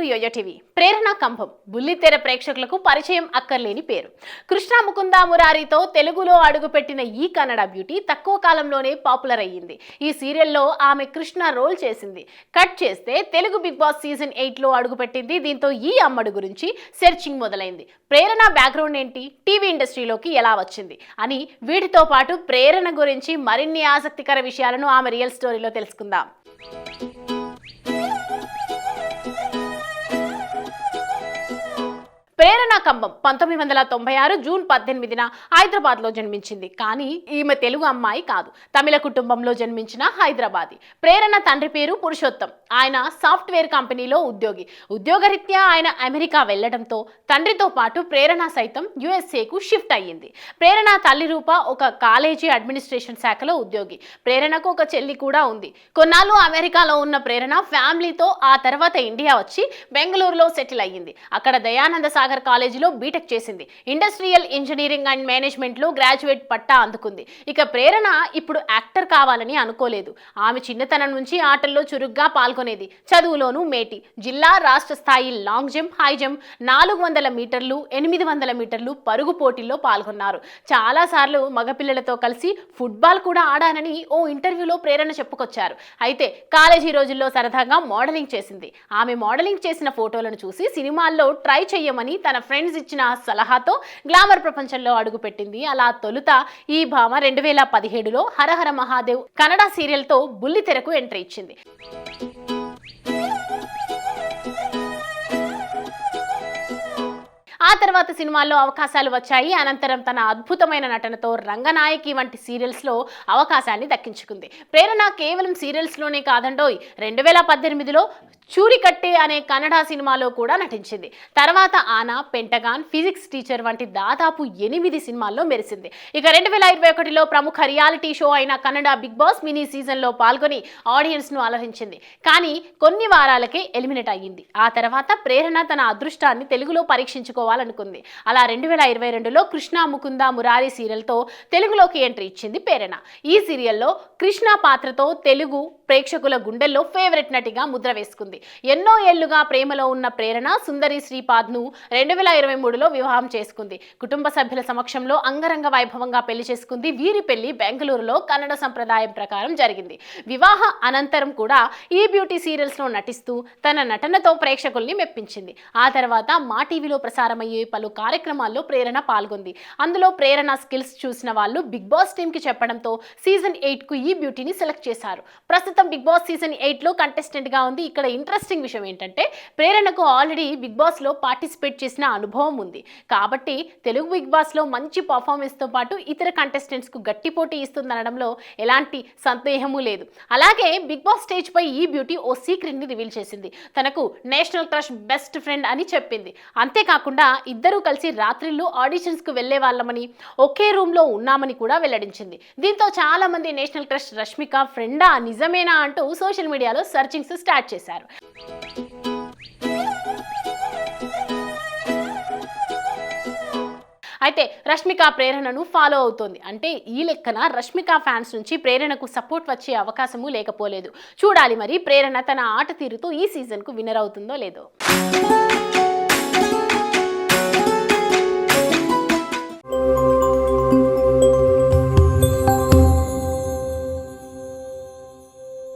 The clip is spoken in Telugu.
To yoyo TV. Prerana Kambham బుల్లితెర ప్రేక్షకులకు పరిచయం అక్కర్లేని పేరు. కృష్ణ ముకుంద మురారితో తెలుగులో అడుగుపెట్టిన ఈ కన్నడ బ్యూటీ తక్కువ కాలంలోనే పాపులర్ అయ్యింది. ఈ సీరియల్లో ఆమె కృష్ణ రోల్ చేసింది. కట్ చేస్తే తెలుగు బిగ్ బాస్ సీజన్ 8లో అడుగుపెట్టింది. దీంతో ఈ అమ్మడు గురించి సెర్చింగ్ మొదలైంది. ప్రేరణ బ్యాక్గ్రౌండ్ ఏంటి, టీవీ ఇండస్ట్రీలోకి ఎలా వచ్చింది అని వీటితో పాటు ప్రేరణ గురించి మరిన్ని ఆసక్తికర విషయాలను ఆమె రియల్ స్టోరీలో తెలుసుకుందాం. ప్రేరణ కంభం 1996 జూన్ 18న హైదరాబాద్లో జన్మించింది. కానీ ఈమె తెలుగు అమ్మాయి కాదు, తమిళ కుటుంబంలో జన్మించిన హైదరాబాదీ. ప్రేరణ తండ్రి పేరు పురుషోత్తం. ఆయన సాఫ్ట్వేర్ కంపెనీలో ఉద్యోగి. ఉద్యోగరీత్యా ఆయన అమెరికా వెళ్లడంతో తండ్రితో పాటు ప్రేరణ సైతం యుఎస్ఏకు షిఫ్ట్ అయ్యింది. ప్రేరణ తల్లి రూప ఒక కాలేజీ అడ్మినిస్ట్రేషన్ శాఖలో ఉద్యోగి. ప్రేరణకు ఒక చెల్లి కూడా ఉంది. కొన్నాళ్ళు అమెరికాలో ఉన్న ప్రేరణ ఫ్యామిలీతో ఆ తర్వాత ఇండియా వచ్చి బెంగళూరులో సెటిల్ అయ్యింది. అక్కడ దయానంద సాగర్ కాలేజీలో బీటెక్ చేసింది. ఇండస్ట్రియల్ ఇంజనీరింగ్ అండ్ మేనేజ్మెంట్ లో గ్రాడ్యుయేట్ పట్టా అందుకుంది. ఇక ప్రేరణ ఇప్పుడు యాక్టర్ కావాలని అనుకోలేదు. ఆమె చిన్నతనం నుంచి ఆటల్లో చురుగ్గా పాల్గొనేది. చదువులోనూ మేటి. జిల్లా రాష్ట్ర స్థాయి లాంగ్ జంప్, హై జంప్, 400 మీటర్లు, 800 మీటర్లు పరుగు పోటీల్లో పాల్గొన్నారు. చాలా సార్లు మగపిల్లలతో కలిసి ఫుట్బాల్ కూడా ఆడానని ఓ ఇంటర్వ్యూలో ప్రేరణ చెప్పుకొచ్చారు. అయితే కాలేజీ రోజుల్లో సరదాగా మోడలింగ్ చేసింది. ఆమె మోడలింగ్ చేసిన ఫోటోలను చూసి సినిమాల్లో ట్రై చెయ్యమని తన ఫ్రెండ్స్ ఇచ్చిన సలహాతో గ్లామర్ ప్రపంచంలో అడుగుపెట్టింది. అలా తొలుత ఈ భామ 2017లో హరహర మహాదేవ్ కన్నడ సీరియల్తో బుల్లితెరకు ఎంట్రీ ఇచ్చింది. ఆ తర్వాత సినిమాల్లో అవకాశాలు వచ్చాయి. అనంతరం తన అద్భుతమైన నటనతో రంగనాయకి వంటి సీరియల్స్లో అవకాశాన్ని దక్కించుకుంది. ప్రేరణ కేవలం సీరియల్స్లోనే కాదండోయ్, 2018లో చూరికట్టే అనే కన్నడ సినిమాలో కూడా నటించింది. తర్వాత ఆనా, పెంటగాన్, ఫిజిక్స్ టీచర్ వంటి దాదాపు 8 సినిమాల్లో మెరిసింది. ఇక 2021లో ప్రముఖ రియాలిటీ షో అయిన కన్నడ బిగ్ బాస్ మినీ సీజన్లో పాల్గొని ఆడియన్స్ను అలరించింది. కానీ కొన్ని వారాలకే ఎలిమినేట్ అయ్యింది. ఆ తర్వాత ప్రేరణ తన అదృష్టాన్ని తెలుగులో పరీక్షించుకోవాలనుకుంది. అలా 2022లో కృష్ణ ముకుంద మురారి సీరియల్తో తెలుగులోకి ఎంట్రీ ఇచ్చింది ప్రేరణ. ఈ సీరియల్లో కృష్ణ పాత్రతో తెలుగు ప్రేక్షకుల గుండెల్లో ఫేవరెట్ నటిగా ముద్ర వేసుకుంది. ఎన్నో ఏళ్లుగా ప్రేమలో ఉన్న ప్రేరణ సుందరి శ్రీపాద్ను 2023లో వివాహం చేసుకుంది. కుటుంబ సభ్యుల సమక్షంలో అంగరంగ వైభవంగా పెళ్లి చేసుకుంది. వీరి పెళ్లి బెంగళూరులో కన్నడ సంప్రదాయం ప్రకారం జరిగింది. వివాహ అనంతరం కూడా ఈ బ్యూటీ సీరియల్స్లో నటిస్తూ తన నటనతో ప్రేక్షకుల్ని మెప్పించింది. ఆ తర్వాత మా టీవీలో ప్రసారమయ్యే పలు కార్యక్రమాల్లో ప్రేరణ పాల్గొంది. అందులో ప్రేరణ స్కిల్స్ చూసిన వాళ్ళు బిగ్ బాస్ టీంకి చెప్పడంతో సీజన్ 8కు ఈ బ్యూటీని సెలెక్ట్ చేశారు. ప్రస్తుతం బిగ్ బాస్ సీజన్ 8లో కంటెస్టెంట్గా ఉంది. ఇక్కడ ఇంట్రెస్టింగ్ విషయం ఏంటంటే ప్రేరణకు ఆల్రెడీ బిగ్ బాస్లో పార్టిసిపేట్ చేసిన అనుభవం ఉంది. కాబట్టి తెలుగు బిగ్ బాస్లో మంచి పర్ఫార్మెన్స్తో పాటు ఇతర కంటెస్టెంట్స్కు గట్టి పోటీ ఇస్తుందనడంలో ఎలాంటి సందేహము లేదు. అలాగే బిగ్ బాస్ స్టేజ్పై ఈ బ్యూటీ ఓ సీక్రెట్ని రివీల్ చేసింది. తనకు నేషనల్ క్రష్ బెస్ట్ ఫ్రెండ్ అని చెప్పింది. అంతేకాకుండా ఇద్దరూ కలిసి రాత్రిళ్ళు ఆడిషన్స్కు వెళ్లే వాళ్ళమని, ఒకే రూమ్లో ఉన్నామని కూడా వెల్లడించింది. దీంతో చాలా మంది నేషనల్ క్రష్ రష్మిక ఫ్రెండా, నిజమేనా అంటూ సోషల్ మీడియాలో సర్చింగ్స్ స్టార్ట్ చేశారు. అయితే రష్మిక ప్రేరణను ఫాలో అవుతోంది. అంటే ఈ లెక్కన రష్మిక ఫ్యాన్స్ నుంచి ప్రేరణకు సపోర్ట్ వచ్చే అవకాశము లేకపోలేదు. చూడాలి మరి ప్రేరణ తన ఆట తీరుతో ఈ సీజన్కు విన్నర్ అవుతుందో లేదో.